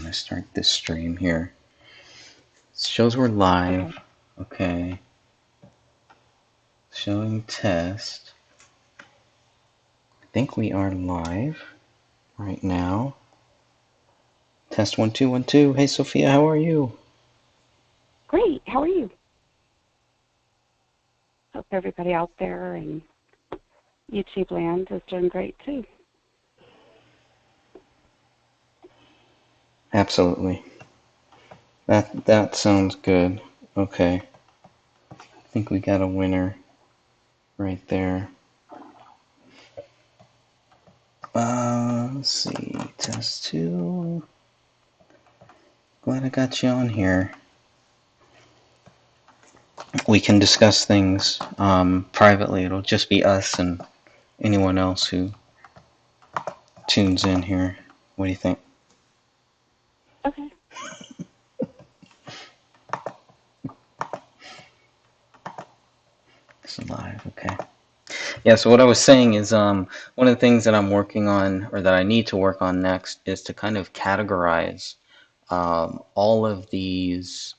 gonna start this stream here. It shows we're live. Okay. Showing test. I think we are live right now. Test 1 2 1 2. Hey Sophia, how are you? Great. How are you? Hope everybody out there in YouTube land is doing great too. Absolutely. That sounds good. Okay. I think we got a winner right there. Let's see. Test 2. Glad I got you on here. We can discuss things privately. It'll just be us and anyone else who tunes in here. What do you think? Okay. It's live, okay. Yeah, so what I was saying is one of the things that I'm working on, or that I need to work on next, is to kind of categorize all of these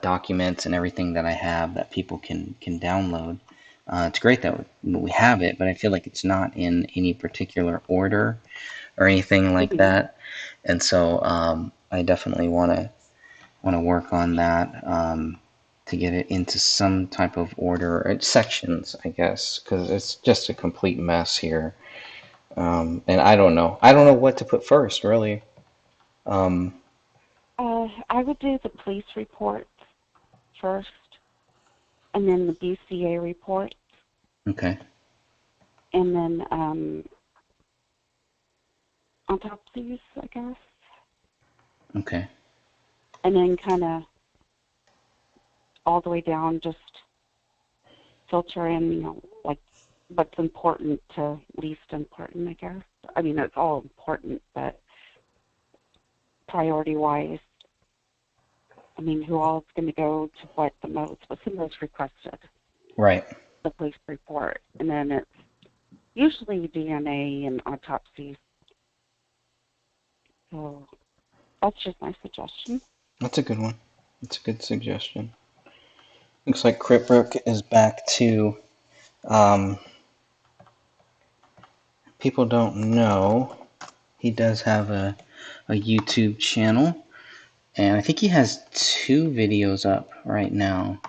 documents and everything that I have that people can download. It's great that we have it, but I feel like it's not in any particular order or anything like Mm-hmm. that. And so I definitely want to work on that to get it into some type of order, or sections, I guess, because it's just a complete mess here. And I don't know. I don't know what to put first, really. I would do the police report first, and then the BCA report, Okay. and then autopsies, I guess, Okay. and then kind of all the way down, just filter in, like what's important to least important, I guess. I mean, it's all important, but priority-wise, I mean, who all is going to go to what's the most requested, Right. the police report. And then it's usually DNA and autopsy. So that's just my suggestion. That's a good one. That's a good suggestion. Looks like Cryptbrook is back to. Um, People don't know. He does have a YouTube channel. And I think he has 2 videos up right now.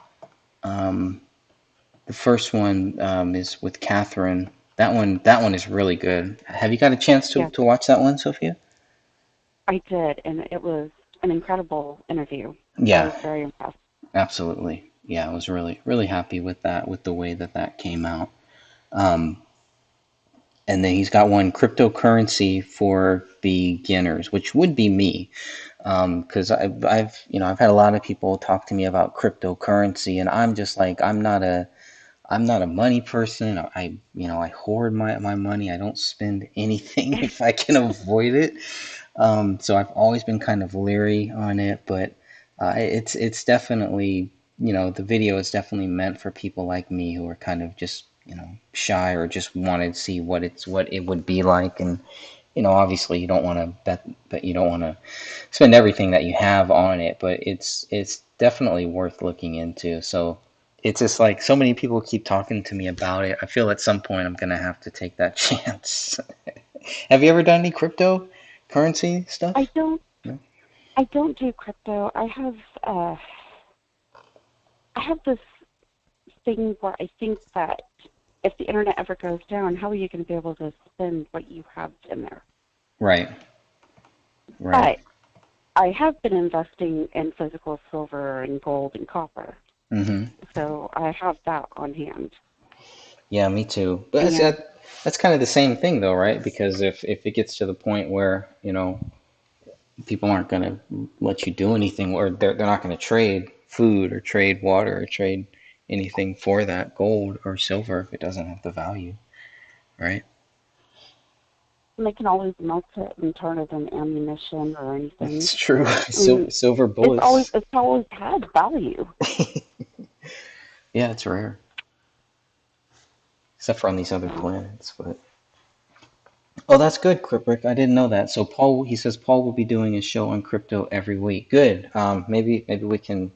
The first one is with Catherine. That one is really good. Have you got a chance Yes, to watch that one, Sophia? I did, and it was an incredible interview. I Yeah, was very impressed. absolutely. Yeah, I was really happy with that, with the way that came out. Um, and then he's got one, cryptocurrency for beginners, which would be me, because I've had a lot of people talk to me about cryptocurrency, and I'm just like, I'm not a money person. I hoard my money. I don't spend anything if I can avoid it. So I've always been kind of leery on it, but it's definitely, the video is definitely meant for people like me who are kind of just, shy, or just want to see what it would be like. And obviously you don't want to bet, but you don't want to spend everything that you have on it, but it's definitely worth looking into. So it's just like, so many people keep talking to me about it. I feel at some point I'm gonna have to take that chance. Have you ever done any cryptocurrency I stuff? don't, No? I don't do crypto. I have this thing where I think that if the internet ever goes down, how are you going to be able to spend what you have in there? Right, right. But I have been investing in physical silver and gold and copper, Hmm. so I have that on hand. Yeah, me too. But And that's kind of the same thing, though, right? Because if it gets to the point where, people aren't going to let you do anything, or they're not going to trade food or trade water or trade anything for that gold or silver if it doesn't have the value, right? they can always melt it and turn it into ammunition or anything. It's true. I mean, Silver it's always bullets. it's always had value. Yeah, it's rare, except for on these other So, planets. But Oh, that's good, Kriprick. I didn't know that. So Paul, he says Paul will be doing a show on crypto every week. Good. Maybe we can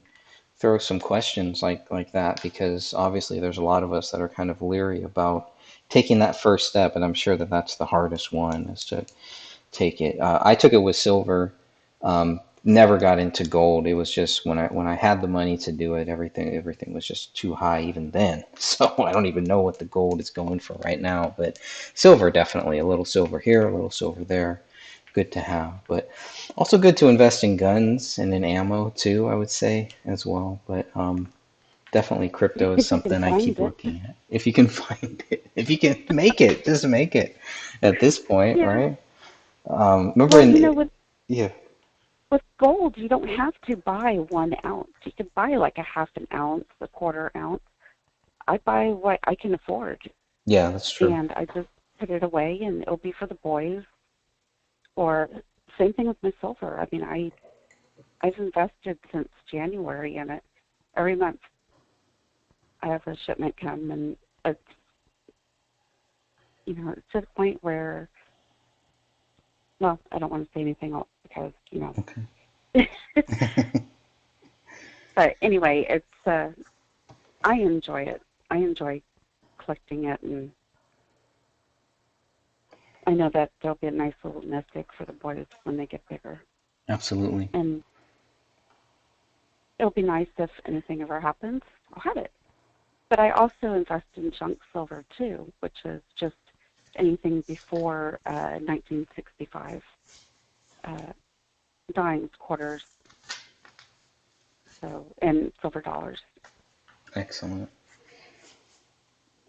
throw some questions like that because obviously there's a lot of us that are kind of leery about taking that first step, and I'm sure that that's the hardest one is to take it. I took it with silver. Never got into gold. It was just when I had the money to do it, everything was just too high even then. So I don't even know what the gold is going for right now. But silver definitely a little silver here, a little silver there. Good to have, but also good to invest in guns and in ammo too. I would say as well, but definitely crypto is if you can something I keep find it. looking at. If you can find it, if you can make it, just make it. At this point, Yeah. right? Remember Well, yeah, with gold, you don't have to buy 1 ounce. You can buy like a half an ounce, a quarter ounce. I buy what I can afford, yeah, that's true. and I just put it away, and it'll be for the boys. Or same thing with my silver. I mean, I've invested since January in it. Every month I have a shipment come, and it's it's to the point where, well, I don't want to say anything else because Okay. but anyway, it's I enjoy it. I enjoy collecting it, and I know that there'll be a nice little nest egg for the boys when they get bigger. Absolutely. And it'll be nice if anything ever happens, I'll have it. But I also invest in junk silver too, which is just anything before 1965, uh, dimes, quarters, so and silver dollars, Excellent.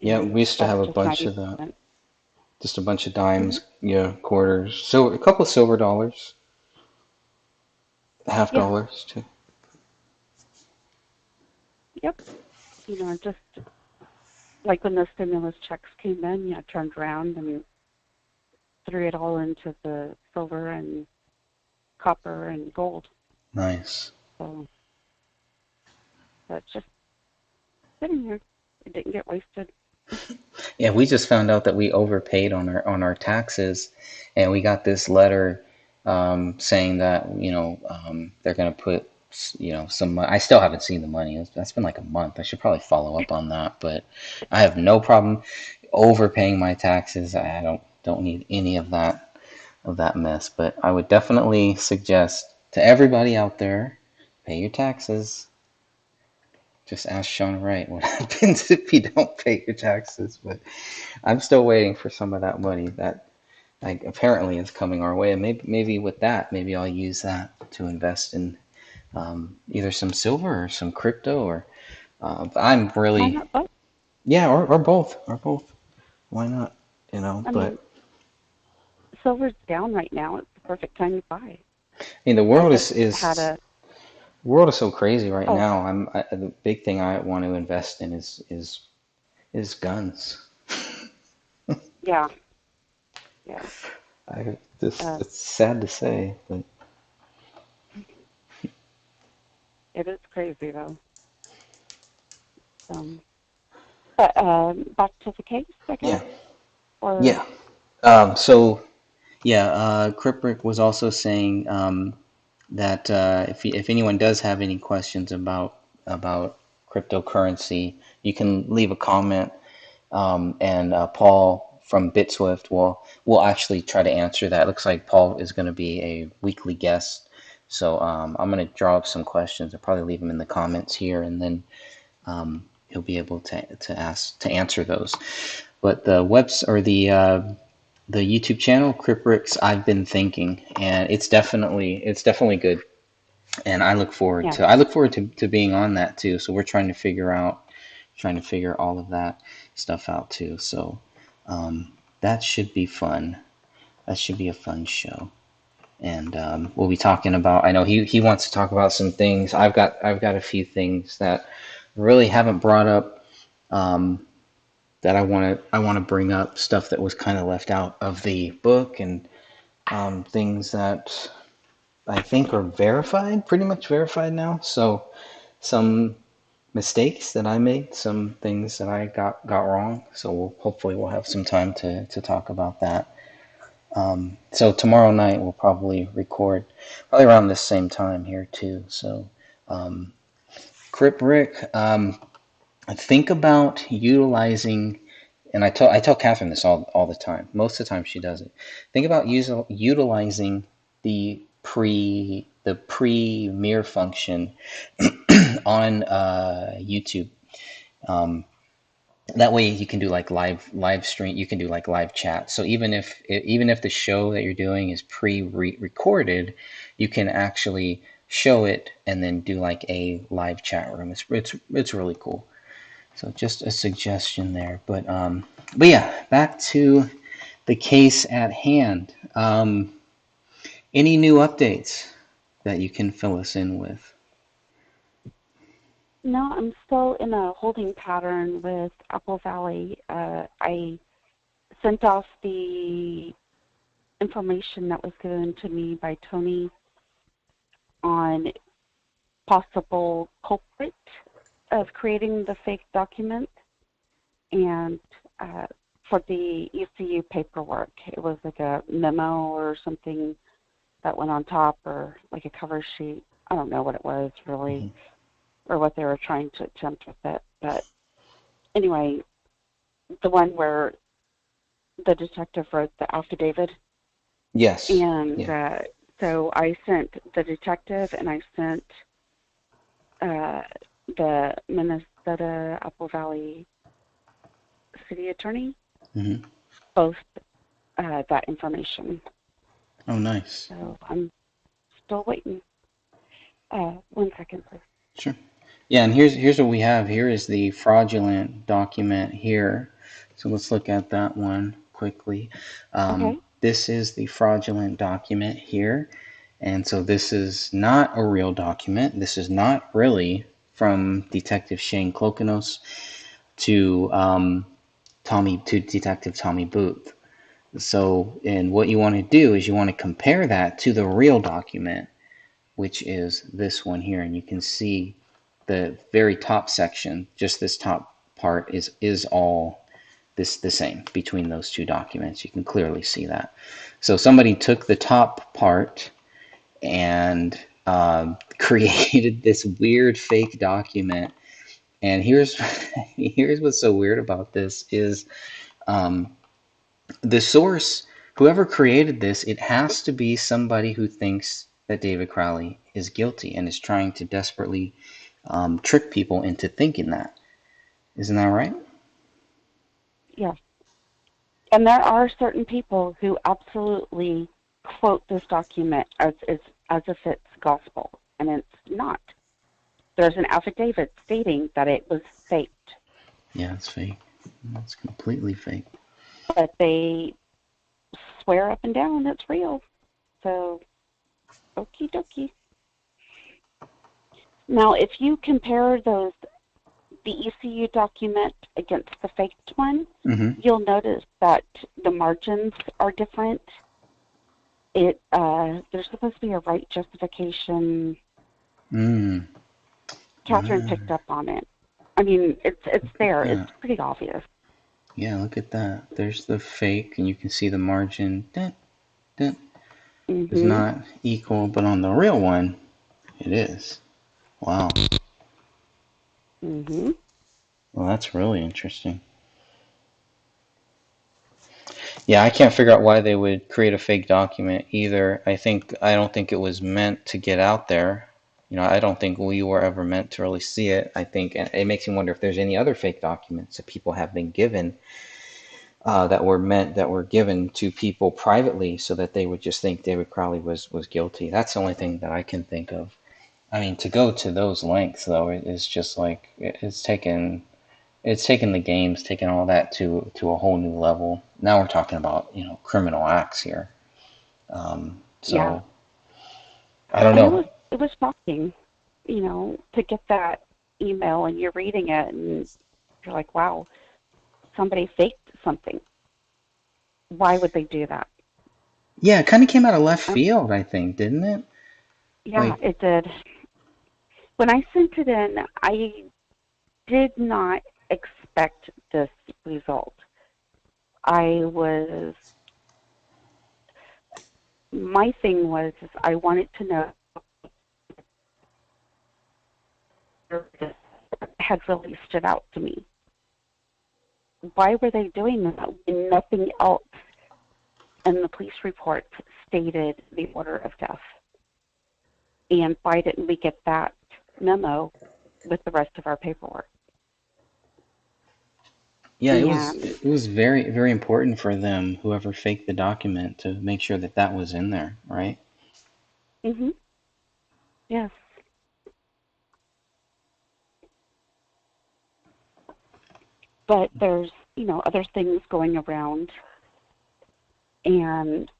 Yeah, and we used to that's have a just my bunch of that. investment. Just a bunch of Mm-hmm. dimes, yeah, quarters, so a couple of silver dollars, half Yeah, dollars too. yep. Just like when the stimulus checks came in, I turned around and threw it all into the silver and copper and gold. Nice. So that's just sitting there. It didn't get wasted. Yeah, we just found out that we overpaid on our taxes, and we got this letter saying that they're going to put some. I still haven't seen the money. That's been like a month. I should probably follow up on that, but I have no problem overpaying my taxes. I don't need any of that mess. But I would definitely suggest to everybody out there, pay your taxes. Just ask Sean Wright what happens if you don't pay your taxes. But I'm still waiting for some of that money that like apparently is coming our way, and maybe with that, maybe I'll use that to invest in either some silver or some crypto or I'm Why really not both? yeah or both. Why not? I But mean, silver's down right now. It's the perfect time to buy. I mean the I world just had is a the world is so crazy right oh now. The big thing I want to invest in is guns. yeah, yeah. I just Uh, it's sad to say, but it is crazy though. But back to the case, I guess. yeah, Or yeah. So yeah, Kriprick was also saying that if anyone does have any questions about cryptocurrency, you can leave a comment, and Paul from BitSwift will actually try to answer that. It looks like Paul is going to be a weekly guest, so I'm going to draw up some questions. I'll probably leave them in the comments here, and then he'll be able to answer those. But the webs or the YouTube channel, Criprix, I've been thinking, and it's definitely good. And yeah, I look forward to being on that too. So we're trying to figure all of that stuff out too. So that should be fun. That should be a fun show. And we'll be talking about. I know he wants to talk about some things. I've got a few things that really haven't brought up. That I want to bring up stuff that was kind of left out of the book and things that I think are verified, pretty much verified now. So some mistakes that I made, some things that I got wrong. So hopefully we'll have some time to talk about that. So tomorrow night we'll probably record, probably around this same time here too. So, um, Crip Rick, think about utilizing, and I tell Catherine this all the time. Most of the time she does it. Think about utilizing the premiere function on YouTube. Um, that way you can do like live stream. You can do like live chat. So even if the show that you're doing is pre-recorded, you can actually show it and then do like a live chat room. It's really cool. So just a suggestion there. But yeah, back to the case at hand. Any new updates that you can fill us in with? No, I'm still in a holding pattern with Apple Valley. I sent off the information that was given to me by Tony on possible culprit of creating the fake document, and uh, for the ECU paperwork, it was like a memo or something that went on top, or like a cover sheet. I don't know what it was really, Mhm. or what they were trying to attempt with it. But anyway, the one where the detective wrote the affidavit, Yes. and Yeah. so I sent the detective and I sent uh, the Minnesota Apple Valley city attorney Hmm. both that information. Oh, nice. So I'm still waiting. 1 second, please. Sure. Yeah, and here's what we have. Here is the fraudulent document here. So let's look at that one quickly. Okay. This is the fraudulent document here. And so this is not a real document. This is not really from Detective Shane Klokanos to Detective Tommy Booth. So, and what you want to do is you want to compare that to the real document, which is this one here, and you can see the very top section, just this top part is all this the same between those two documents. You can clearly see that. So somebody took the top part and created this weird fake document. And here's here's what's so weird about this is um, the source, whoever created this, it has to be somebody who thinks that David Crowley is guilty and is trying to desperately trick people into thinking that. Isn't that right? Yes. And there are certain people who absolutely quote this document as if it's gospel, and it's not. There's an affidavit stating that it was faked, Yeah, it's fake. It's completely fake. but they swear up and down it's real. So, okie dokie. Now, if you compare the ECU document against the faked one, Mm-hmm. you'll notice that the margins are different. There's supposed to be a right justification. Mm. Catherine picked Ah, up on it. I mean, it's look at there. It's that. pretty obvious. Yeah, look at that. There's the fake, and you can see the margin. Dun, dun, is Mhm. not equal, but on the real one, it is. Wow. Mhm. Well, that's really interesting. Yeah, I can't figure out why they would create a fake document either. I don't think it was meant to get out there. I don't think we were ever meant to really see it. I think and it makes me wonder if there's any other fake documents that people have been given that were given to people privately so that they would just think David Crowley was guilty. That's the only thing that I can think of. I mean, to go to those lengths though, it's just like it's taken the games, taken all that to a whole new level. Now we're talking about criminal acts here. Yeah. So I don't And know. it was shocking, to get that email and you're reading it and you're like, wow, somebody faked something. Why would they do that? Yeah, it kind of came out of left Um, field, I think, didn't it? yeah, Like, it did. When I sent it in, I did not expect this result. I was my thing was is I wanted to know if this had really stood out to me. Why were they doing that when nothing else in the police report stated the order of death? And why didn't we get that memo with the rest of our paperwork? Yeah, And it was very very important for them, whoever faked the document, to make sure that that was in there, right? mhm, yes, but there's other things going around, and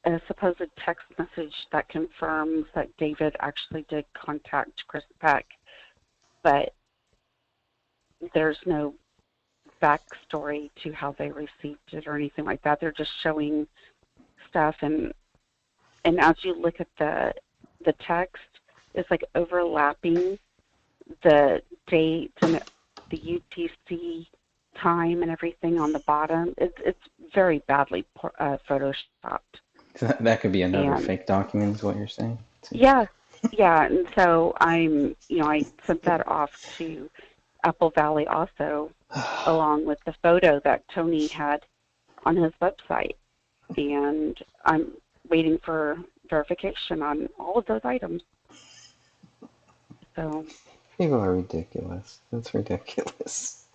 a supposed text message that confirms that David actually did contact Chris Peck, but there's no backstory to how they received it or anything like that. They're just showing stuff, and as you look at the text, it's like overlapping the date and the UTC time and everything on the bottom. It's very badly photoshopped. So that could be another And fake document, is what you're saying? yeah, yeah. And so I sent that off to Apple Valley also, along with the photo that Tony had on his website. And I'm waiting for verification on all of those items. So People are ridiculous. That's ridiculous.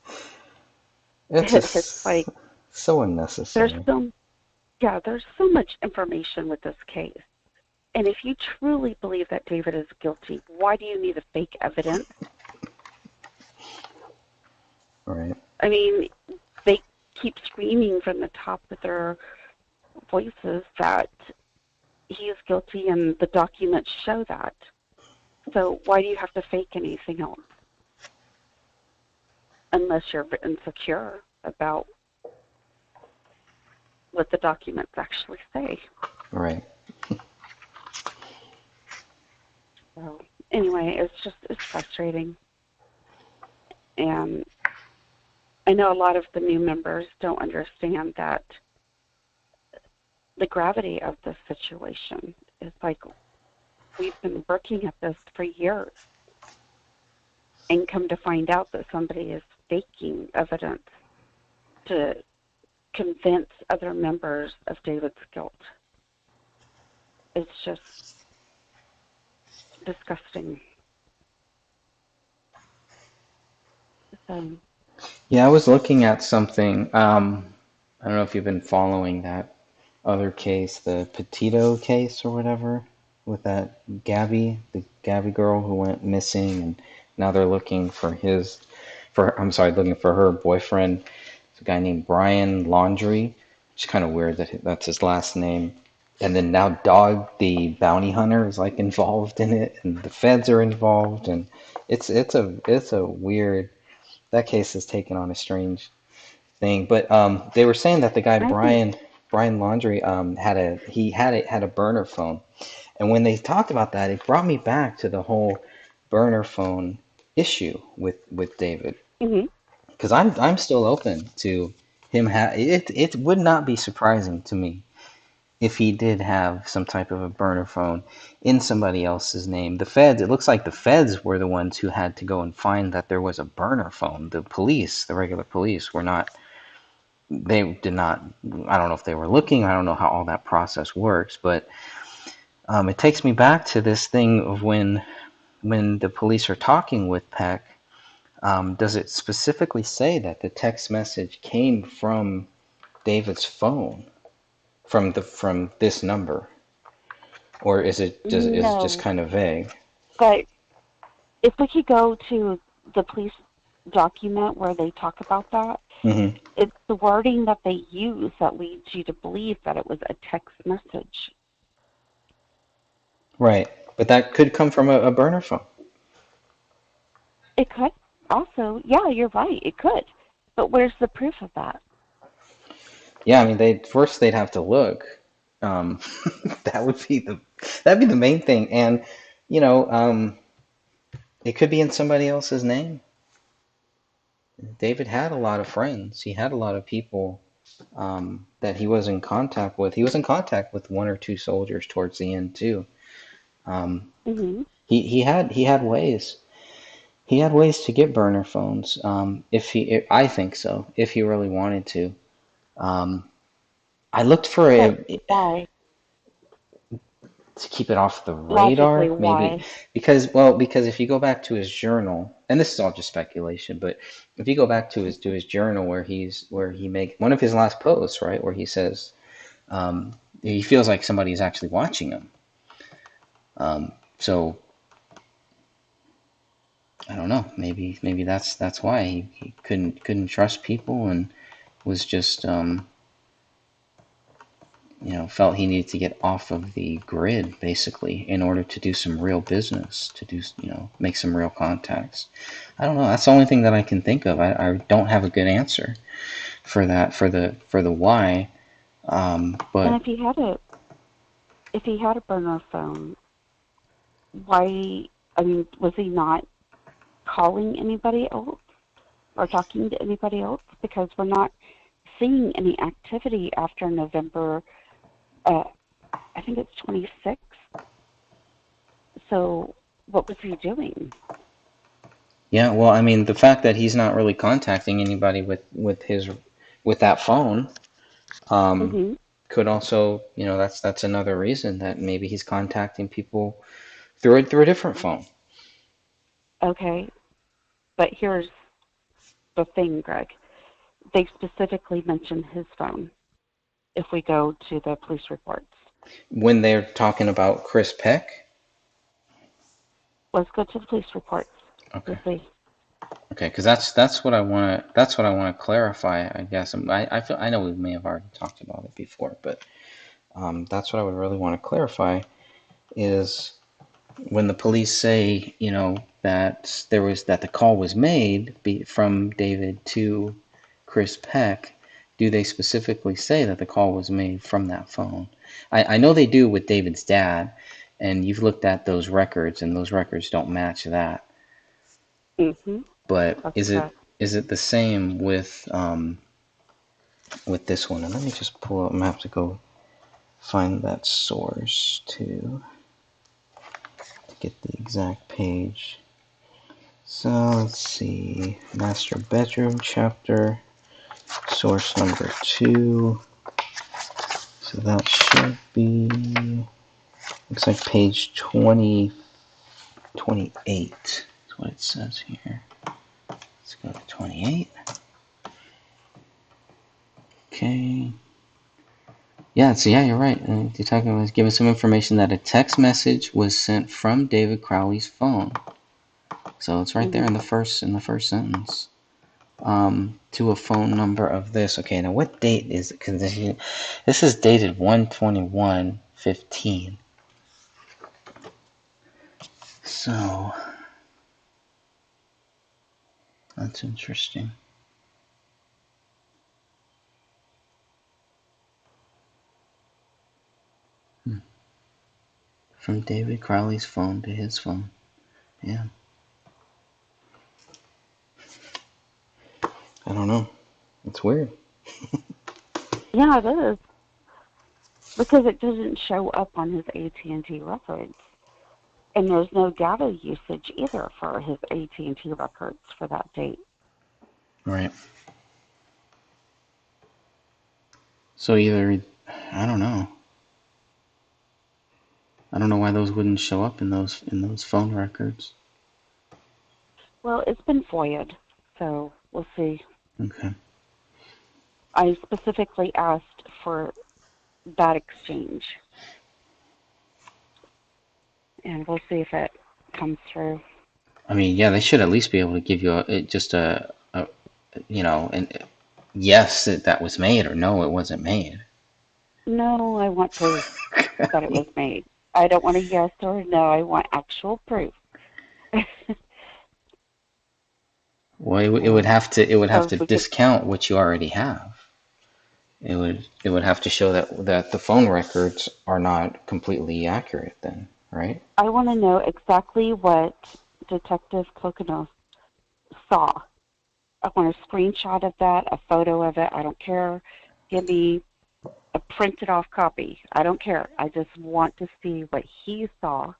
It's it's just like so there's unnecessary. so yeah, there's so much information with this case. And if you truly believe that David is guilty, why do you need a fake evidence? Right. I mean, they keep screaming from the top of their voices that he is guilty and the documents show that. So why do you have to fake anything else unless you're insecure about what the documents actually say? Right. So anyway, it's frustrating. And I know a lot of the new members don't understand that the gravity of this situation is like we've been working at this for years and come to find out that somebody is faking evidence to convince other members of David's guilt. It's just disgusting. So, Yeah, I was looking at something. I don't know if you've been following that other case, the Petito case or whatever, with that Gabby, the Gabby girl who went missing, and now they're looking for I'm sorry, looking for her boyfriend. It's a guy named Brian Laundrie. It's kind of weird that that's his last name. And then now Dog, the bounty hunter, is like involved in it, and the feds are involved, and it's a weird. That case has taken on a strange thing. But they were saying that the guy I think, Brian Laundrie had a burner phone, and when they talked about that, it brought me back to the whole burner phone issue with David, mm-hmm, because I'm still open to him. It would not be surprising to me if he did have some type of a burner phone in somebody else's name. It looks like the feds were the ones who had to go and find that there was a burner phone. The regular police were not, they did not, I don't know if they were looking, I don't know how all that process works, but it takes me back to this thing of when the police are talking with Peck. Does it specifically say that the text message came from David's phone, from this number? Or is it just no. kind of vague? But if we could go to the police document where they talk about that, Hmm. it's the wording that they use that leads you to believe that it was a text message. Right. But that could come from a burner phone. It could also, yeah, you're right, it could. But where's the proof of that? Yeah, I mean, they'd have to look. Um, that would be that'd be the main thing, and you know, it could be in somebody else's name. David had a lot of friends. He had a lot of people that he was in contact with. He was in contact with one or two soldiers towards the end too. Um, Mhm. he had ways. He had ways to get burner phones. I think so. If he really wanted to. Um, I looked for But it why? to keep it off the Logically, radar, maybe why? because if you go back to his journal, and this is all just speculation, but if you go back to his journal where he make one of his last posts, right, where he says he feels like somebody's actually watching him. So I don't know. Maybe that's why he couldn't trust people and was just felt he needed to get off of the grid basically in order to do some real business, to do make some real contacts. I don't know. That's the only thing that I can think of. I don't have a good answer for that for the why. And But if he had a burner phone, why? I mean, was he not calling anybody else or talking to anybody else? Because we're not seeing any activity after November. Uh, I think it's 26th. So what was he doing? yeah, well, I mean, the fact that he's not really contacting anybody with that phone um, Mhm. could also, that's another reason that maybe he's contacting people through a different phone. Okay, but here's the thing, Greg. They specifically mention his phone if we go to the police reports. When they're talking about Chris Peck. Let's go to the police reports. Okay. We'll see. Okay, because that's what I want to clarify. I guess I know we may have already talked about it before, but that's what I would really want to clarify is when the police say that the call was made from David to Chris Peck. Do they specifically say that the call was made from that phone? I know they do with David's dad, and you've looked at those records, and those records don't match that. Mhm. But That's is it correct. is it the same with this one? And let me just pull up. I'm gonna have to go find that source to get the exact page. So let's see, master bedroom chapter, source number 2. So that should be, looks like page 28. That's what it says here. Let's go to 28. Okay. Yeah, so yeah, you're right. You're talking about giving some information that a text message was sent from David Crowley's phone. So it's right there Mhm. in the first sentence. To a phone number of this. Okay, now what date is it? Because this is dated 1/21/15. So that's interesting. Hmm. From David Crowley's phone to his phone. Yeah, I don't know. It's weird. Yeah, it is because it doesn't show up on his AT&T records, and there's no data usage either for his AT&T records for that date. Right. So either I don't know. I don't know why those wouldn't show up in those phone records. Well, it's been FOIA'd, so we'll see. Okay. I specifically asked for that exchange, and we'll see if it comes through. I mean, yeah, they should at least be able to give you just a an yes that was made or no, it wasn't made. No, I want proof that it was made. I don't want a yes or a no. I want actual proof. Well, And it would have so to we could. discount what you already have. It would have to show that the phone records are not completely accurate then, right? I want to know exactly what Detective Pocono saw. I want a screenshot of that, a photo of it. I don't care. Give me a printed off copy. I don't care. I just want to see what he saw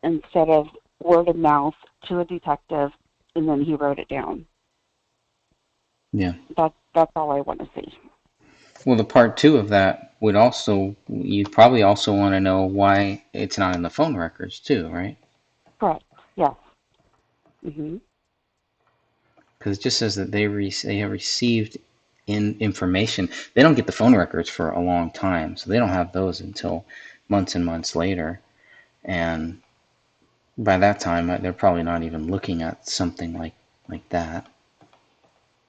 instead of word of mouth to a detective and then he wrote it down. Yeah. That's all I want to see. Well, the part two of that would also, you'd probably also want to know why it's not in the phone records too, right? Correct. Yes. Mhm. Because it just says that they have received in information. They don't get the phone records for a long time, so they don't have those until months and months later. And by that time, they're probably not even looking at something like that.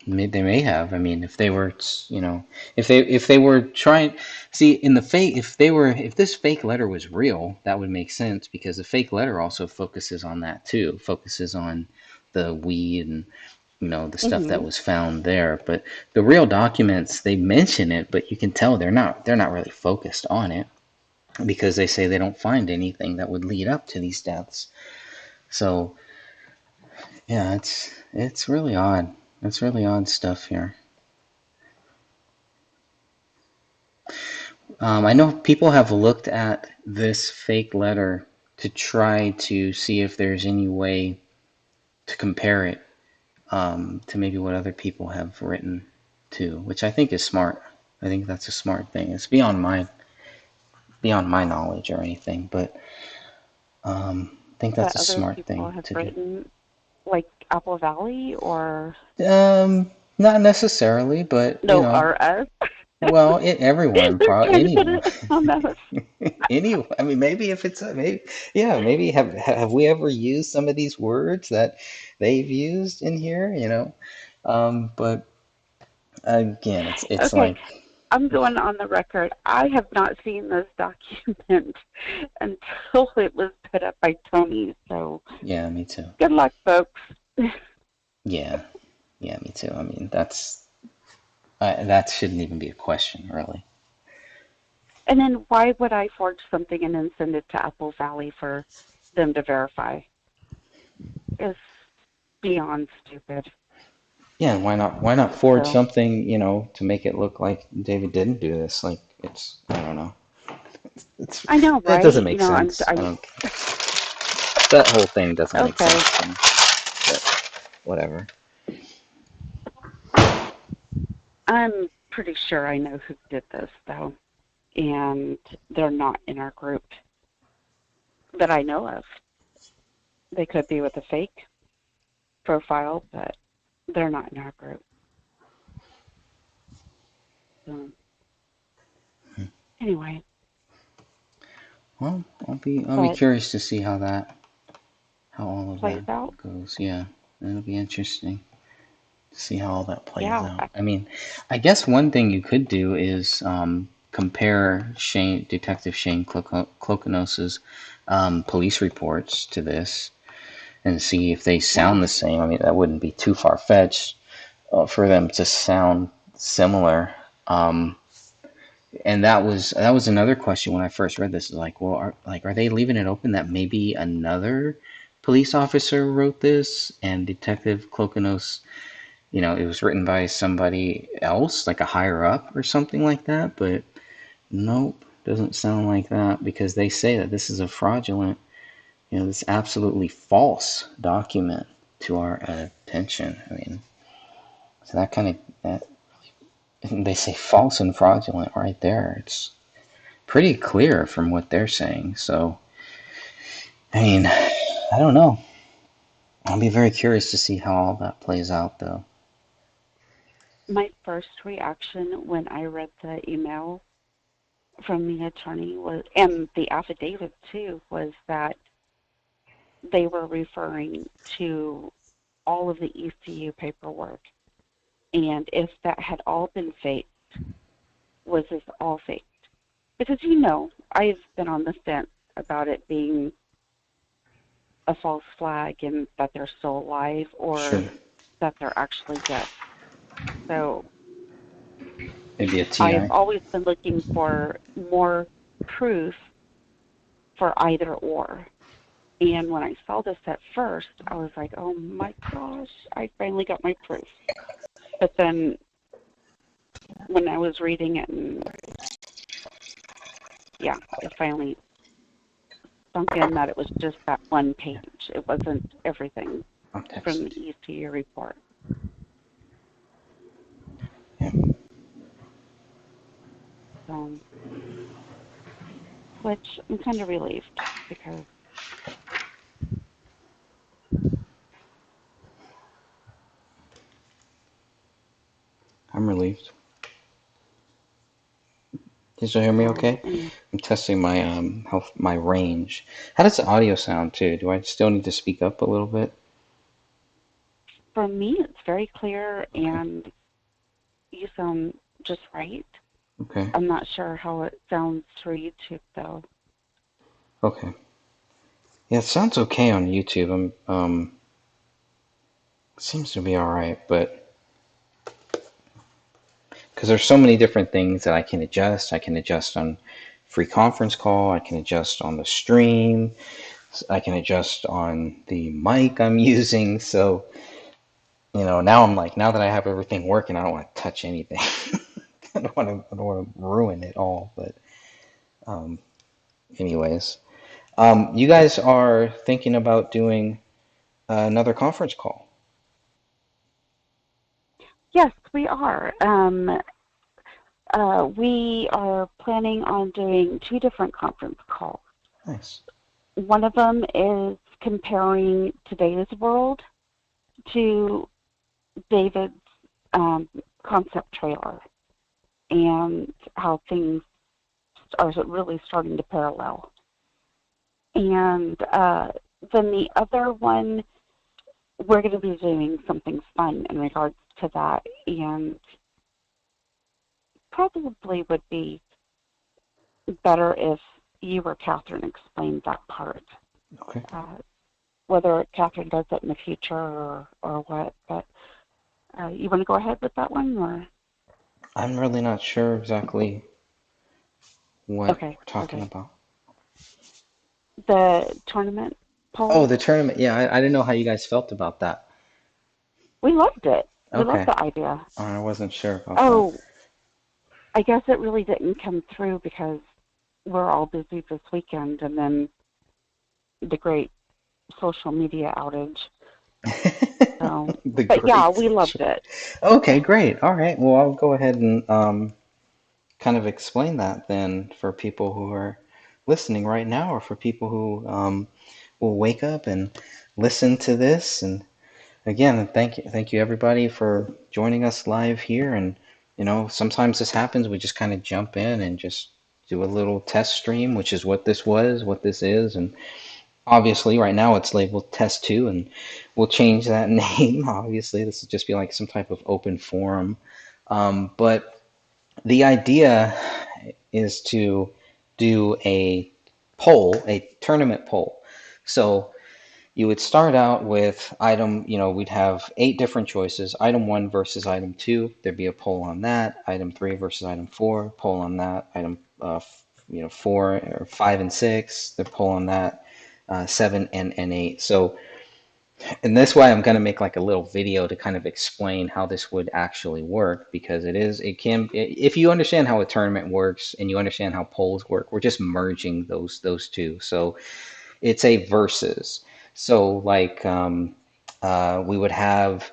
They may have. I mean, if they were, if they were trying, see, in the fake, if this fake letter was real, that would make sense because the fake letter also focuses on that too. Focuses on the weed and the stuff that Mhm. was found there. But the real documents, they mention it, but you can tell they're not really focused on it because they say they don't find anything that would lead up to these deaths. So yeah, it's really odd. It's really odd stuff here. I know people have looked at this fake letter to try to see if there's any way to compare it to maybe what other people have written too, which I think is smart. I think that's a smart thing. It's beyond my knowledge or anything, but I think that's That a other smart people thing have to do. written, like Apple Valley or Not necessarily, but no, or us. well, everyone, They're probably trying to put anyone. it on us. Anyway, I mean, maybe if it's maybe, yeah, maybe have we ever used some of these words that they've used in here? But again, it's Okay, like, I'm going on the record. I have not seen this document until it was put up by Tony. So yeah, me too. good luck, folks. Yeah, yeah, me too. I mean, that shouldn't even be a question, really. And then why would I forge something and then send it to Apple Valley for them to verify? It's beyond stupid. Yeah, why not forge So something, to make it look like David didn't do this? Like I don't know. I know, It doesn't right? make I'm sense. That whole thing doesn't make sense okay. to me. But whatever. I'm pretty sure I know who did this though, and they're not in our group that I know of. They could be with a fake profile, but they're not in our group. So anyway, Well, I'll be but curious to see how all of plays that out. goes. Yeah, it'll be interesting to see how all that plays Yeah, out. I mean, I guess one thing you could do is compare Detective Shane Klokonos's police reports to this and see if they yeah. sound the same. I mean, that wouldn't be too far fetched for them to sound similar. Um, and that was another question when I first read this. Is like, well, are they leaving it open that maybe another police officer wrote this and Detective Klokonos, it was written by somebody else, like a higher up or something like that? But nope, doesn't sound like that because they say that this is a fraudulent, this absolutely false document to our attention. I mean, so that kind of that they say false and fraudulent right there. It's pretty clear from what they're saying. So, I mean, I don't know. I'll be very curious to see how all that plays out, though. My first reaction when I read the email from the attorney was, and the affidavit too, was that they were referring to all of the ECU paperwork. And if that had all been fake, was this all fake? Because I've been on the fence about it being a false flag and that they're still alive Sure. or that they're actually dead. So Maybe a I've TI. always been looking for more proof for either or. And when I saw this at first, I was like, oh my gosh, I finally got my proof. But then when I was reading it, and yeah, it finally sunk in that it was just that one page. It wasn't everything I'm from texting. the ECU report. Yeah, So, which I'm kind of relieved because I'm relieved. Can you hear me okay? and I'm testing my health, my range. How does the audio sound too? Do I still need to speak up a little bit? for me, it's very clear, Okay. and you sound just right. Okay. I'm not sure how it sounds for YouTube though. Okay. Yeah, it sounds okay on YouTube. Seems to be all right, but because there's so many different things that I can adjust. I can adjust on free conference call. I can adjust on the stream. I can adjust on the mic I'm using. So, now I'm like, now that I have everything working, I don't want to touch anything. I don't want to ruin it all. But, um, anyways, you guys are thinking about doing another conference call. Yes, we are. We are planning on doing two different conference calls. Nice. One of them is comparing today's world to David's um, concept trailer and how things are really starting to parallel. And then the other one, we're going to be doing something fun in regards to that, and probably would be better if you or Catherine explained that part. Okay. Uh, whether Catherine does it in the future or what, but you want to go ahead with that one, or I'm really not sure exactly what okay, we're talking okay. about. The tournament Oh, poll, the tournament. Yeah, I didn't know how you guys felt about that. we loved it. We loved Okay. the idea. I wasn't sure about that. Oh, I guess it really didn't come through because we're all busy this weekend, and then the great social media outage. So, The but yeah, great we loved social. it. Okay, great. All right. Well, I'll go ahead and kind of explain that then for people who are listening right now, or for people who will wake up and listen to this. And again, thank you everybody for joining us live here. And sometimes this happens. We just kind of jump in and just do a little test stream, which is what this was, what this is, and obviously right now it's labeled test 2, and we'll change that name. Obviously this will just be like some type of open forum, but the idea is to do a poll, a tournament poll. So you would start out with we'd have 8 different choices. Item 1 versus item 2, there'd be a poll on that. Item 3 versus item 4, poll on that. Item 4 or 5 and 6, the poll on that. 7 and 8. So, and this way I'm going to make like a little video to kind of explain how this would actually work, because if you understand how a tournament works and you understand how polls work, we're just merging those two. So it's a versus. So like we would have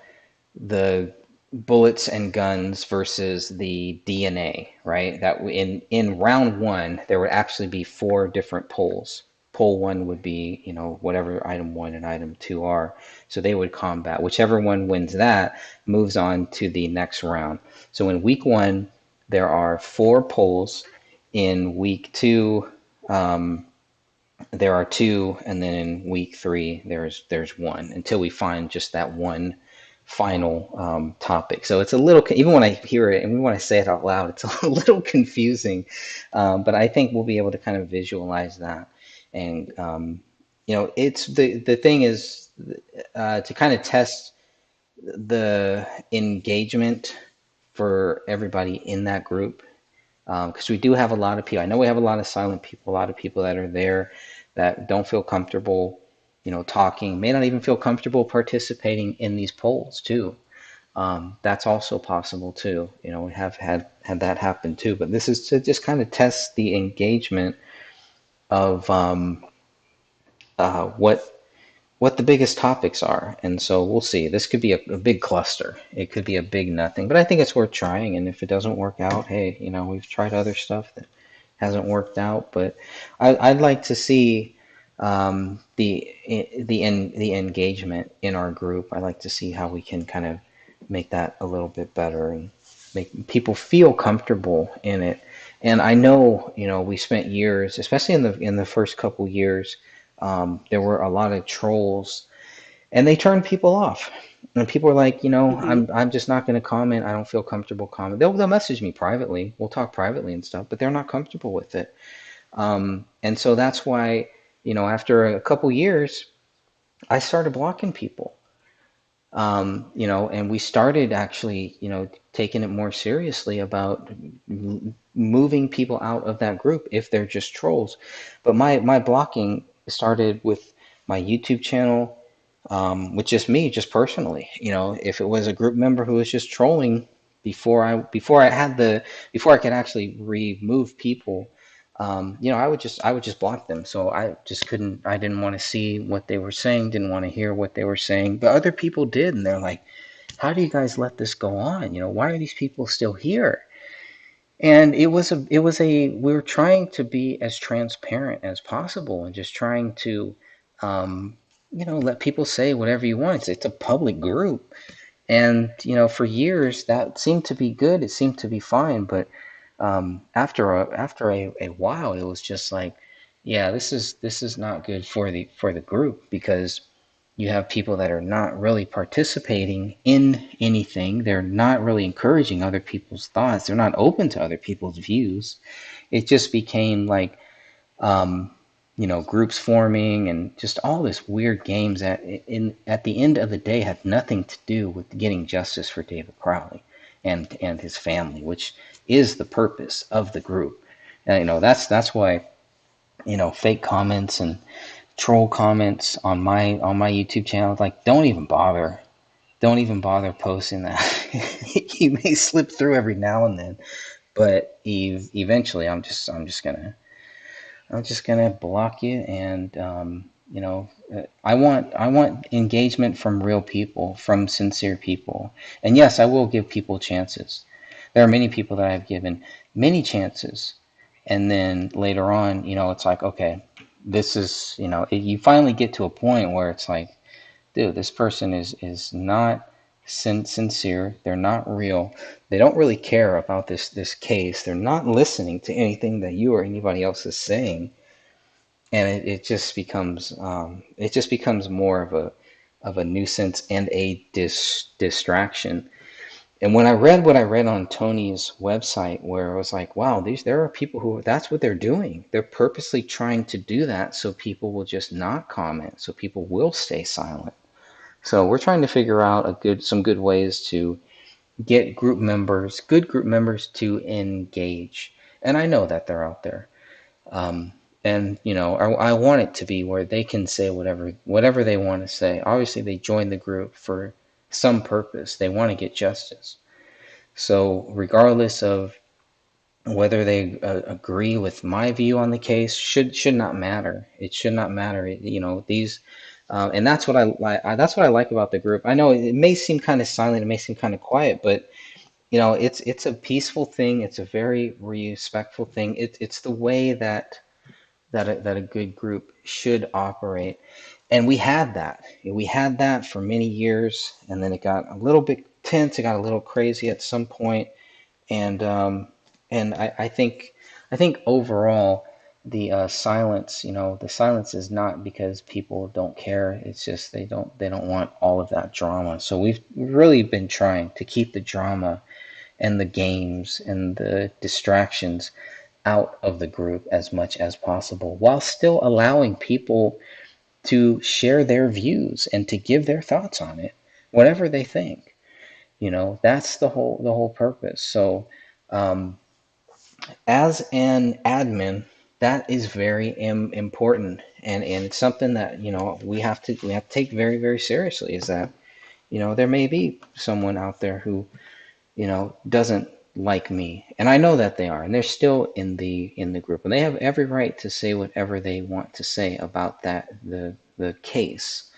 the bullets and guns versus the DNA, right? That in round 1 there would actually be 4 different polls. Poll 1 would be, whatever item 1 and item 2 are. So they would combat. Whichever one wins that moves on to the next round. So in week 1 there are 4 polls. In week 2 there are 2, and then in week 3 there's 1, until we find just that one final topic. So it's a little, even when I hear it and when I say it out loud, it's a little confusing, but I think we'll be able to kind of visualize that. And it's the thing is to kind of test the engagement for everybody in that group, because we do have a lot of people. I know we have a lot of silent people, a lot of people that are there that don't feel comfortable, talking, may not even feel comfortable participating in these polls too. That's also possible too. We have had that happen too. But this is to just kind of test the engagement of what the biggest topics are. And so we'll see. This could be a big cluster. It could be a big nothing. But I think it's worth trying. And if it doesn't work out, hey, we've tried other stuff that hasn't worked out. But I'd like to see the engagement in our group. I like to see how we can kind of make that a little bit better and make people feel comfortable in it. And I know, we spent years, especially in the first couple years, there were a lot of trolls, and they turned people off. And people are like, Mhm. I'm just not going to comment. I don't feel comfortable commenting. They'll message me privately. We'll talk privately and stuff, but they're not comfortable with it. And so that's why, after a couple years, I started blocking people. And we started actually, taking it more seriously about moving people out of that group if they're just trolls. But my blocking started with my YouTube channel, with just me, just personally. If it was a group member who was just trolling before I could actually remove people, I would just block them. So I didn't want to see what they were saying, didn't want to hear what they were saying. But other people did, and they're like, "How do you guys let this go on? Why are these people still here?" And we were trying to be as transparent as possible and just trying to, um, let people say whatever you want. It's a public group. And, for years that seemed to be good. It seemed to be fine. But after a while, it was just like, yeah, this is not good for the group, because you have people that are not really participating in anything. They're not really encouraging other people's thoughts. They're not open to other people's views. It just became like, um, groups forming and just all this weird games that at the end of the day had nothing to do with getting justice for David Crowley and his family, which is the purpose of the group. And, that's why, fake comments and troll comments on my YouTube channel, like, don't even bother posting that. You may slip through every now and then, but eventually I'm just gonna block you. And I want engagement from real people, from sincere people. And yes, I will give people chances. There are many people that I've given many chances, and then later on, it's like, okay, this is, you finally get to a point where it's like, dude, this person is not sincere. They're not real. They don't really care about this case. They're not listening to anything that you or anybody else is saying. And it just becomes more of a nuisance and a distraction. And when I read what I read on Tony's website, where it was like, wow, there are people who that's what they're doing. They're purposely trying to do that so people will just not comment, so people will stay silent. So we're trying to figure out some good ways to get good group members to engage. And I know that they're out there. Um, and I want it to be where they can say whatever they want to say. Obviously, they joined the group for some purpose. They want to get justice. So regardless of whether they agree with my view on the case, should not matter. It should not matter. These, and that's what I like. That's what I like about the group. I know it may seem kind of silent. It may seem kind of quiet, but it's a peaceful thing. It's a very respectful thing. It's the way that a good group should operate. And we had that for many years, and then it got a little bit tense. It got a little crazy at some point. And um and i, I think i think overall, the silence is not because people don't care. It's just they don't want all of that drama. So we've really been trying to keep the drama and the games and the distractions out of the group as much as possible, while still allowing people to share their views and to give their thoughts on it, whatever they think. That's the whole purpose. So, um, as an admin, that is very important, and it's something that we have to take very, very seriously. Is that there may be someone out there who, doesn't like me, and I know that they are, and they're still in the group, and they have every right to say whatever they want to say about the case,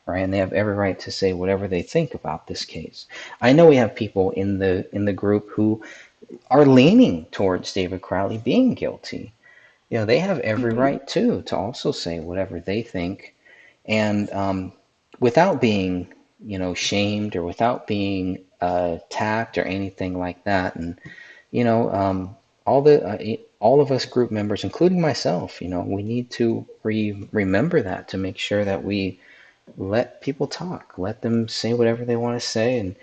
right? And they have every right to say whatever they think about this case. I know we have people in the group who are leaning towards David Crowley being guilty. They have every Mhm. right too to also say whatever they think, and without being, shamed, or without being attacked or anything like that. And you know, all of us group members, including myself, we need to remember that, to make sure that we let people talk, let them say whatever they want to say, and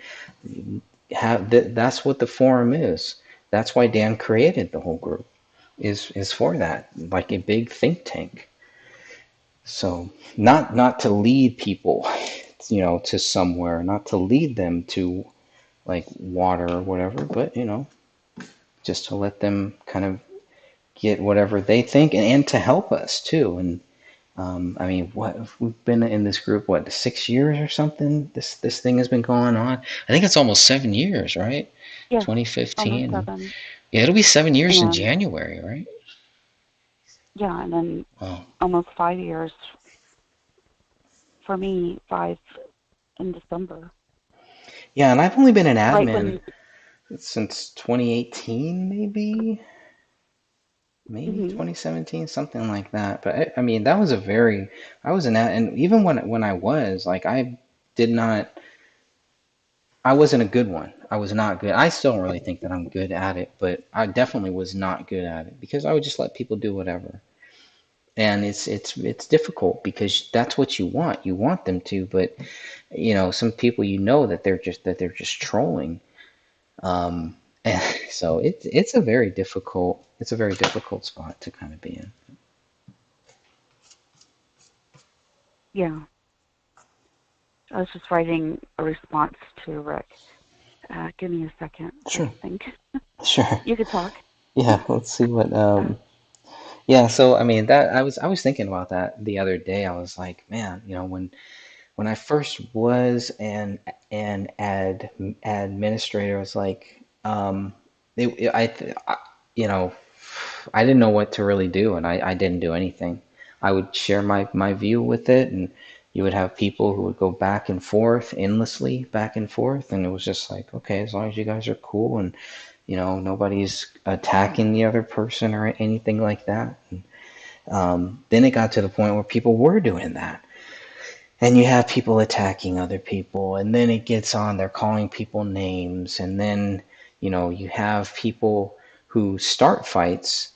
that's what the forum is. That's why Dan created the whole group, is for that, like a big think tank. So not to lead people, to somewhere, not to lead them to like water or whatever, but just to let them kind of get whatever they think, and to help us too. And I mean, we've been in this group, what, 6 years or something? This thing has been going on. I think it's almost 7 years, right? Yes, almost 2015. 7. Yeah, it'll be 7 years in And January, right? yeah, and then Oh, almost 5 years for me, 5 in December. yeah, and I've only been an Right admin when, since 2018, maybe mhm, 2017, something like that. But I mean, that was a very, I was an ad, and even when I was like, did not, I wasn't a good one. I was not good. I still don't really think that I'm good at it, but I definitely was not good at it, because I would just let people do whatever. And it's difficult, because that's what you want. You want them to, but some people, that they're just trolling. And so it's a very difficult spot to kind of be in. yeah, I was just writing a response to Rick. Give me a second to Sure, think. sure. You could talk. Yeah, let's see what Uh, yeah, so I mean, that I was thinking about that the other day. I was like, man, when I first was an administrator, I was like, you know, I didn't know what to really do, and I didn't do anything. I would share my view with it, and you would have people who would go back and forth endlessly, back and forth, and it was just like, okay, as long as you guys are cool, and nobody's attacking the other person or anything like that. And, then it got to the point where people were doing that, and you have people attacking other people, and then it gets on, they're calling people names, and then you have people who start fights,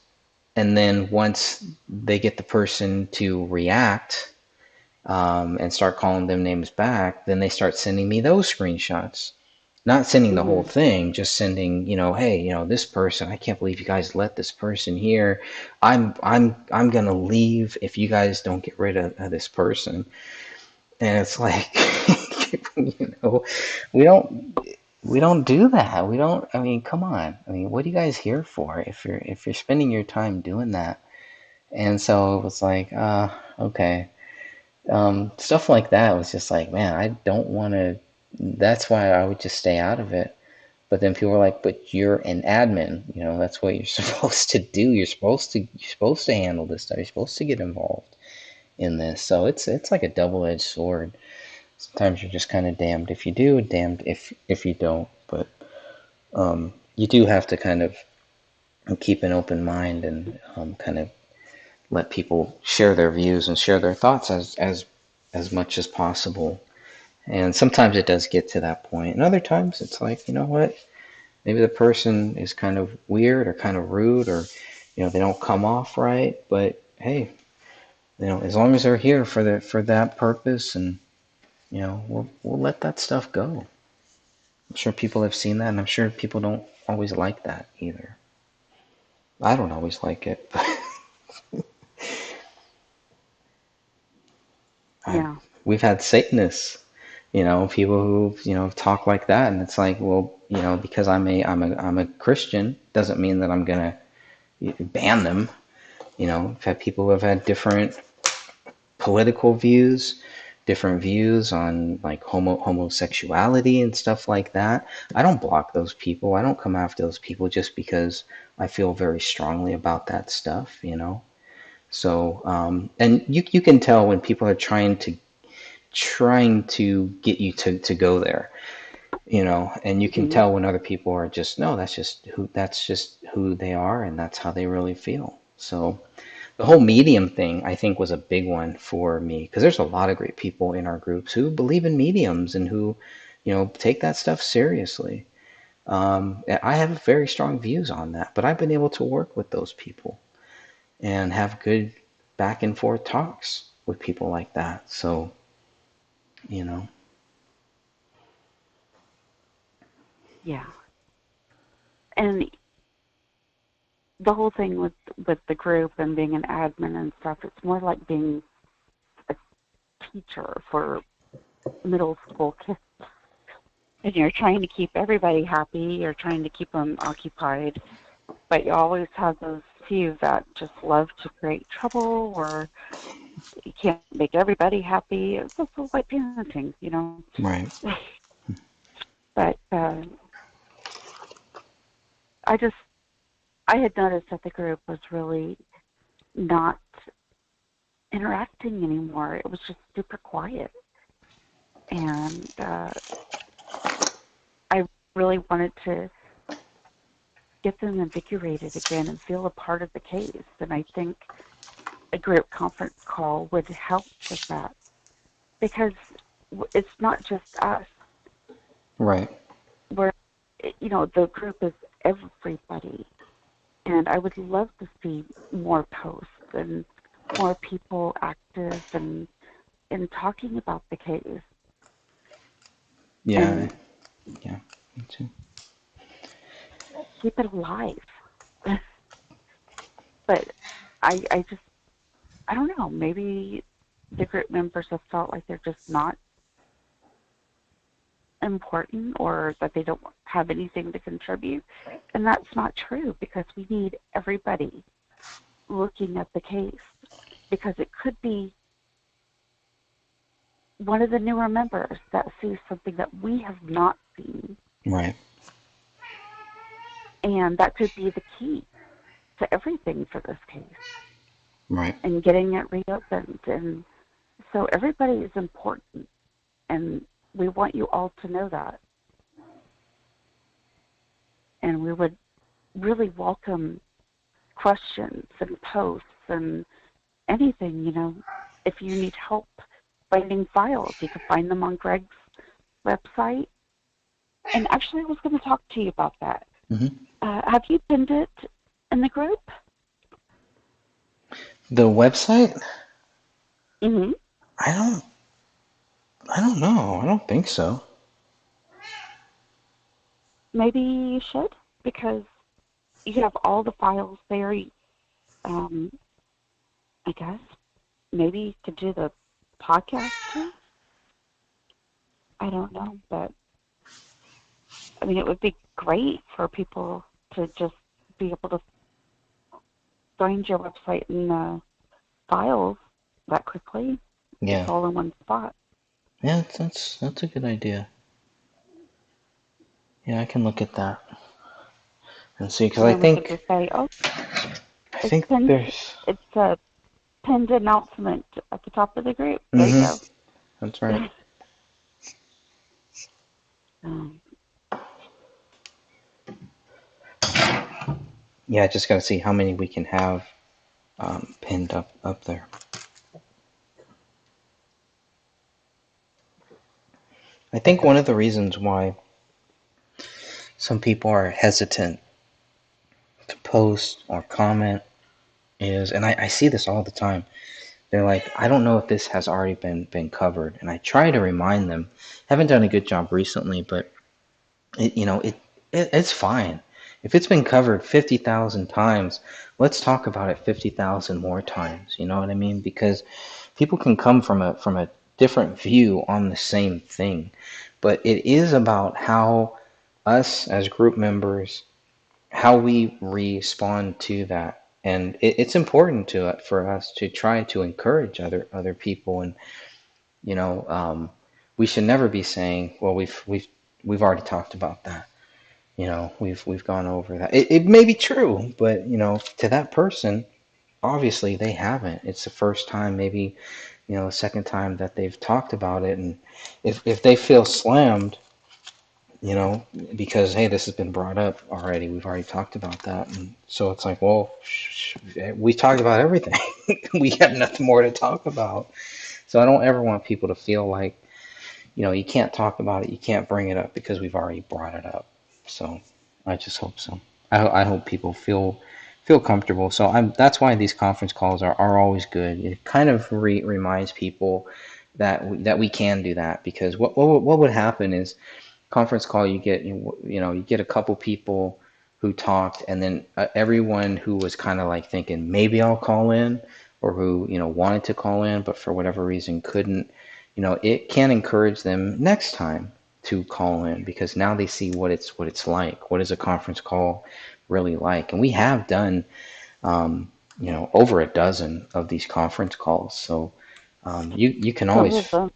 and then once they get the person to react, and start calling them names back, then they start sending me those screenshots. Not sending the whole mhm, thing, just sending, hey, this person, I can't believe you guys let this person here. I'm gonna leave if you guys don't get rid of this person. And it's like, you know, we don't we don't do that. We don't. I mean, come on. I mean, what are you guys here for? If you're spending your time doing that? And so it was like, okay. Stuff like that was just like, man, I don't want to. That's why I would just stay out of it. But then people were like, but you're an admin. That's what you're supposed to do. You're supposed to handle this stuff. You're supposed to get involved in this. So it's like a double-edged sword. Sometimes you're just kind of damned if you do, damned if you don't. But you do have to kind of keep an open mind, and kind of let people share their views and share their thoughts as much as possible. And sometimes it does get to that point, and other times it's like, you know what? Maybe the person is kind of weird or kind of rude, or they don't come off right. But hey, as long as they're here for that purpose, and we'll let that stuff go. I'm sure people have seen that, and I'm sure people don't always like that either. I don't always like it, but I yeah, we've had Satanists, people who talk like that, and it's like, well, because I'm a Christian doesn't mean that I'm gonna ban them. I've had people who have had different political views, different views on like homosexuality and stuff like that, I don't block those people. I don't come after those people just because I feel very strongly about that stuff, you know. So, and you can tell when people are trying to get you to go there, you know, and you can Mhm. tell when other people are just no, that's just who they are, and that's how they really feel. So the whole medium thing, I think, was a big one for me because there's a lot of great people in our groups who believe in mediums and who, you know, take that stuff seriously. I have very strong views on that, but I've been able to work with those people and have good back and forth talks with people like that. So, you know, Yeah. And the whole thing with the group and being an admin and stuff, it's more like being a teacher for middle school kids. And you're trying to keep everybody happy, you're trying to keep them occupied, but you always have those few that just love to create trouble, or you can't make everybody happy. It's also like parenting, you know. right, But I just, I had noticed that the group was really not interacting anymore. It was just super quiet. And I really wanted to get them invigorated again and feel a part of the case. And I think a group conference call would help with that because it's not just us. right. We're, you know, the group is everybody. And I would love to see more posts and more people active and talking about the case Yeah, and yeah, me too. keep it alive. But I just, I don't know, maybe the group members have felt like they're just not important or that they don't have anything to contribute. And that's not true because we need everybody looking at the case because it could be one of the newer members that sees something that we have not seen. Right, And that could be the key to everything for this case right. and getting it reopened. And so everybody is important. And we want you all to know that. And we would really welcome questions and posts and anything, you know. If you need help finding files, you can find them on Greg's website. And actually, I was going to talk to you about that. Hmm. Have you pinned it in the group? The website? Mm-hmm. I don't, I don't know. I don't think so. Maybe you should because you have all the files there. Um, I guess maybe you could do the podcast too. I don't know, but I mean, it would be great for people to just be able to find your website and files that quickly. It's Yeah, all in one spot. yeah, that's a good idea. Yeah, I can look at that and see because And then we could just say, oh, I it's think pinned. there's. It's a pinned announcement at the top of the group. There you Hmm. go. That's right. um, Yeah, just gotta see how many we can have pinned up there. I think one of the reasons why some people are hesitant to post or comment is, and I see this all the time. They're like, I don't know if this has already been covered, and I try to remind them. Haven't done a good job recently, but you know, it's fine. If it's been covered 50,000 times, let's talk about it 50,000 more times. You know what I mean? Because people can come from a different view on the same thing, but it is about how us as group members, how we respond to that. And it's important for us to try to encourage other people You know, we should never be saying, "Well, we've already talked about that." You know, we've gone over that. It may be true, but you know, to that person, obviously they haven't. It's the first time, maybe you know, the second time that they've talked about it, and if they feel slammed, you know, because hey, this has been brought up already. We've already talked about that, and so it's like, well, we talked about everything. We have nothing more to talk about. So I don't ever want people to feel like, you know, you can't talk about it, you can't bring it up because we've already brought it up. So I just hope so. I hope people feel comfortable. So that's why these conference calls are always good. It kind of reminds people that we can do that, because what would happen is conference call, you get, you know, you get a couple people who talked, and then everyone who was kind of like thinking maybe I'll call in, or who, you know, wanted to call in but for whatever reason couldn't, you know, it can encourage them next time to call in, because now they see what it's like. What is a conference call really like? And we have done, you know, over a dozen of these conference calls. So you can Some always, of them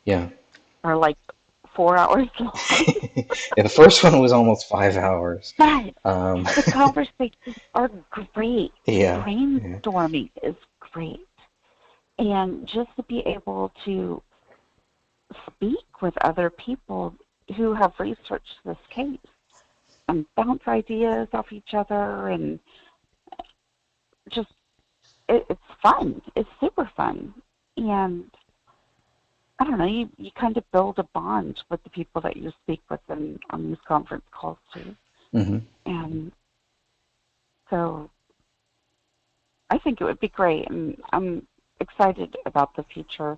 yeah. are like 4 hours long, Yeah, the first one was almost 5 hours. but Um, the conversations are great. yeah, yeah. Brainstorming is great. And just to be able to speak with other people who have researched this case and bounce ideas off each other, and just it's fun. It's super fun. And I don't know, you kind of build a bond with the people that you speak with on these conference calls too. Hmm. And so I think it would be great, and I'm excited about the future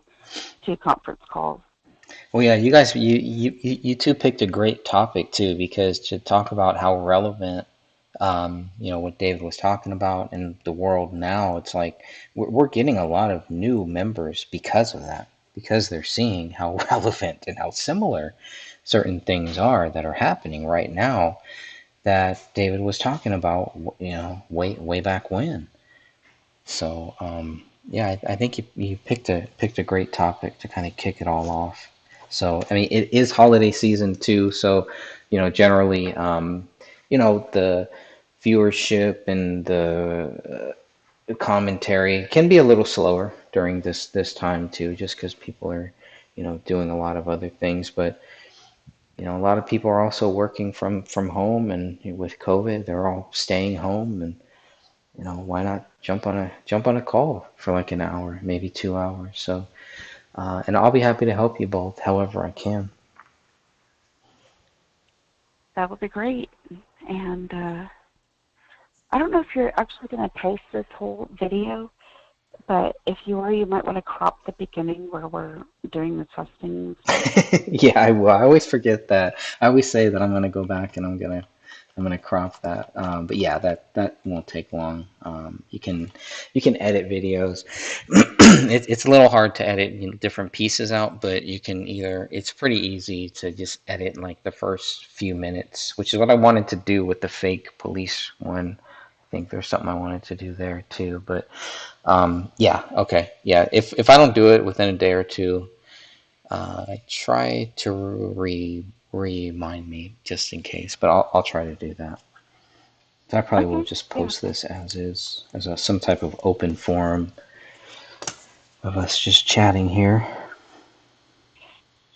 to conference calls. Well, yeah, you guys, you two picked a great topic too, because to talk about how relevant, you know, what David was talking about in the world now, it's like we're getting a lot of new members because of that, because they're seeing how relevant and how similar certain things are that are happening right now that David was talking about, you know, way back when. So yeah, I think you picked a great topic to kind of kick it all off. So I mean, it is holiday season too. So you know, generally, you know, the viewership and the commentary can be a little slower during this time too, just because people are, you know, doing a lot of other things. But you know, a lot of people are also working from home, and with COVID, they're all staying home, and you know, why not jump on a call for like an hour, maybe 2 hours? So, and I'll be happy to help you both however I can. That would be great. And I don't know if you're actually going to post this whole video, but if you are, you might want to crop the beginning where we're doing the testing and stuff. Yeah, I will. I always forget that. I always say that I'm gonna go back and I'm gonna crop that. But yeah, that won't take long. You can edit videos. It's a little hard to edit, you know, different pieces out, but you can either. It's pretty easy to just edit like the first few minutes, which is what I wanted to do with the fake police one. I think there's something I wanted to do there too, but yeah, okay, yeah. If I don't do it within a day or two, I try to remind me just in case, but I'll try to do that. I probably will Okay, just yeah. post this as is, as some type of open forum of us just chatting here.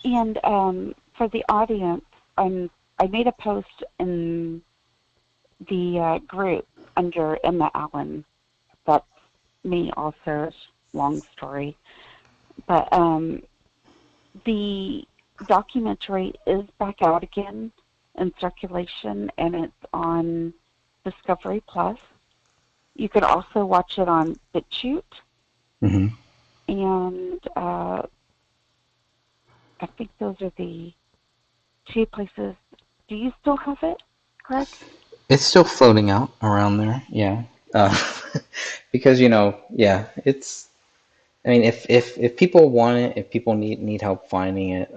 And for the audience, I made a post in the group under Emma Allen. That's me also. It's a long story. But the documentary is back out again in circulation, and it's on Discovery Plus. You could also watch it on BitChute, Hmm. and I think those are the two places. Do you still have it, Greg? It's still floating out around there, yeah. Uh, because you know, yeah, it's. I mean, if people want it, if people need help finding it,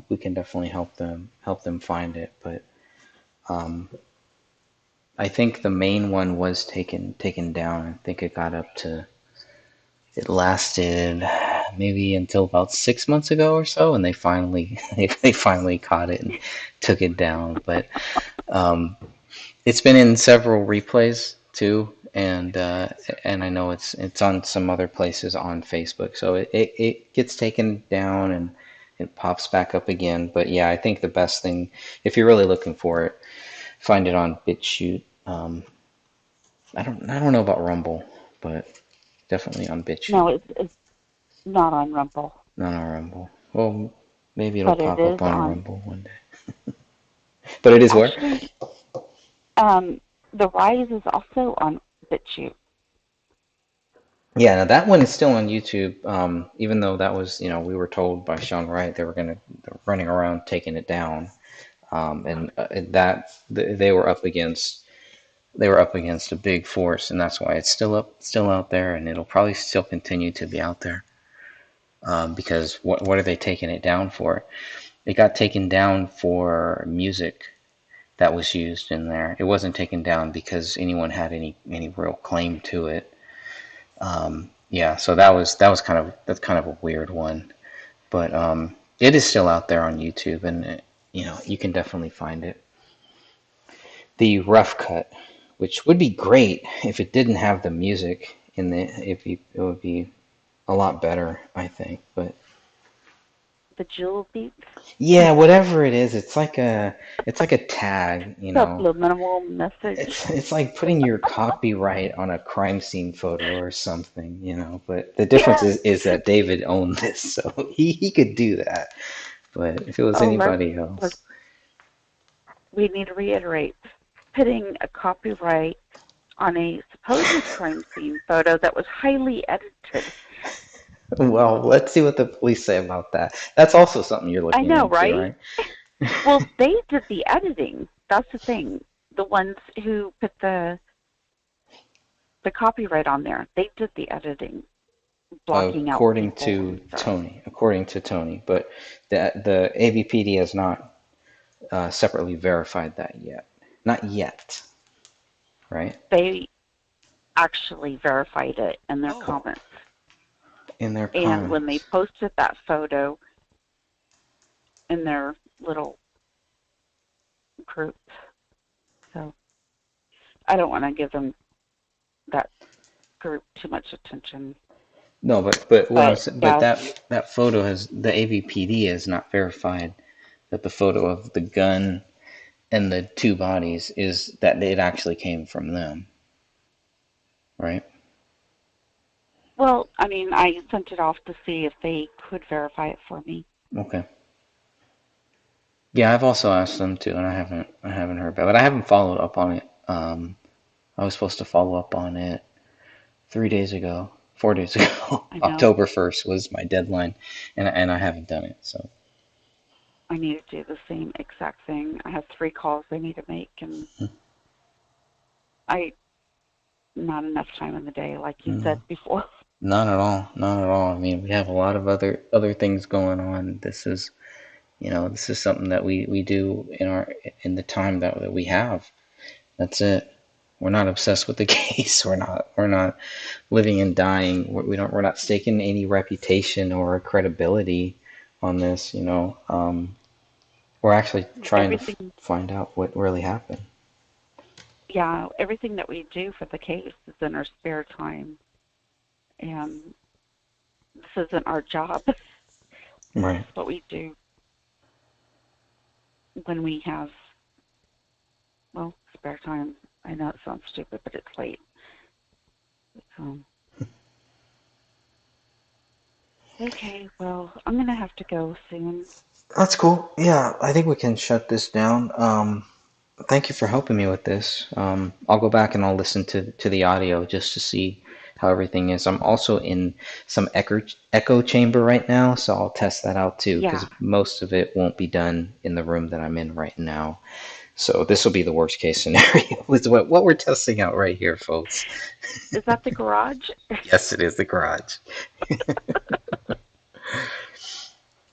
we can definitely help them find it. But um, I think the main one was taken down. I think it got up to, it lasted maybe until about 6 months ago or so, and they finally they finally caught it and took it down. But um, it's been in several replays too, and I know it's on some other places on Facebook. So it gets taken down and it pops back up again. But yeah, I think the best thing, if you're really looking for it, find it on BitChute. I don't know about Rumble, but definitely on BitChute, No, it's not on Rumble, not on Rumble. Well, maybe it'll but it pop up is on on. Rumble one day. But it is where? Actually, um, the Rise is also on BitChute. Yeah, now that one is still on YouTube. Even though that was, we were told by Sean Wright they're running around taking it down. And that they were up against a big force, and that's why it's still out there, and it'll probably still continue to be out there. Because what are they taking it down for? It got taken down for music that was used in there. It wasn't taken down because anyone had any real claim to it. Yeah, so that was kind of a weird one, but it is still out there on YouTube, and you can definitely find it. The rough cut, which would be great if it didn't have the music in the, if you, it would be a lot better, I think. But The Jewel Beats yeah, whatever it is, it's like a tag, subliminal message. It's like putting your copyright on a crime scene photo or something, But the difference Yeah. is that David owned this, so he could do that. But if it was Oh, anybody let's else, we need to reiterate putting a copyright on a supposed crime scene photo that was highly edited. well, let's see what the police say about that. That's also something you're I looking know, into, right? right? Well, they did the editing. That's the thing. The ones who put the copyright on there, they did the editing, blocking out According people and to stuff. Tony, but the AVPD has not separately verified that yet. Not yet, right? They actually verified it in their Oh, comments. in their And when they comments. posted that photo in their little group, so I don't want to give them that group too much attention. No, but what I'm But saying, but yes, that photo has the AVPD has not verified that the photo of the gun and the two bodies is that it actually came from them, right? well, I mean, I sent it off to see if they could verify it for me. Okay. Yeah, I've also asked them to, and I haven't heard back, but I haven't followed up on it. I was supposed to follow up on it 3 days ago, 4 days ago. I know October 1st was my deadline, and I haven't done it. So I need to do the same exact thing. I have 3 calls I need to make, and I not enough time in the day, like you no, said before. not at all, not at all. I mean, we have a lot of other things going on. This is something that we do in the time that we have. That's it. We're not obsessed with the case. We're not living and dying. We're not staking any reputation or credibility on this. We're actually trying to Everything, find out what really happened. yeah, everything that we do for the case is in our spare time, and this isn't our job. This Right. is what we do when we have, well, spare time. I know it sounds stupid, but it's late. So, okay, well, I'm going to have to go soon. That's cool. Yeah, I think we can shut this down. Thank you for helping me with this. I'll go back and I'll listen to the audio just to see how everything is. I'm also in some echo chamber right now, so I'll test that out too Yeah. because most of it won't be done in the room that I'm in right now. So this will be the worst case scenario. Is what we're testing out right here, folks. Is that the garage? Yes, it is the garage.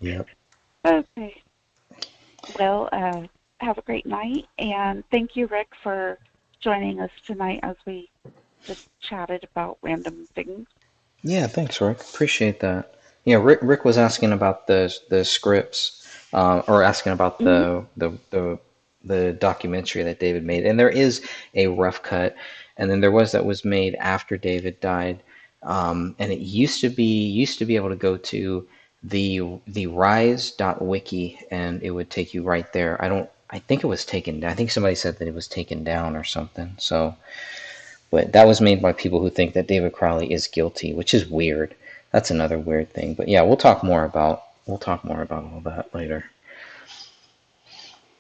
Yep. Okay. Well, have a great night. And thank you, Rick, for joining us tonight as we just chatted about random things. Yeah, thanks, Rick. Appreciate that. Yeah, Rick was asking about the scripts, or asking about Mhm. the documentary that David made, and there is a rough cut, and then there was that was made after David died, and it used to be able to go to the rise.wiki, and it would take you right there. I think it was taken down. I think somebody said that it was taken down or something. So, but that was made by people who think that David Crowley is guilty, which is weird. That's another weird thing. But yeah, we'll talk more about all that later.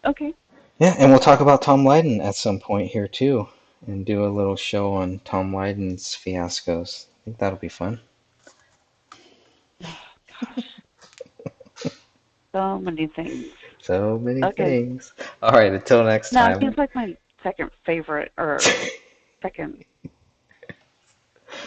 Okay. Yeah, and we'll talk about Tom Lydon at some point here too, and do a little show on Tom Lydon's fiascos. I think that'll be fun. Oh, gosh, so many things. So many Okay. things. All right, until next Now time. he's like my second favorite or second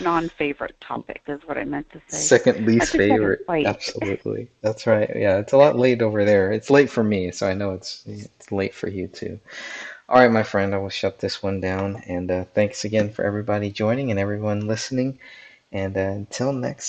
non-favorite topic is what I meant to say. Second I'd least say second favorite. fight. Absolutely. That's right. Yeah, it's a lot late over there. It's late for me, so I know it's late for you too. All right, my friend, I will shut this one down. And thanks again for everybody joining and everyone listening. And until next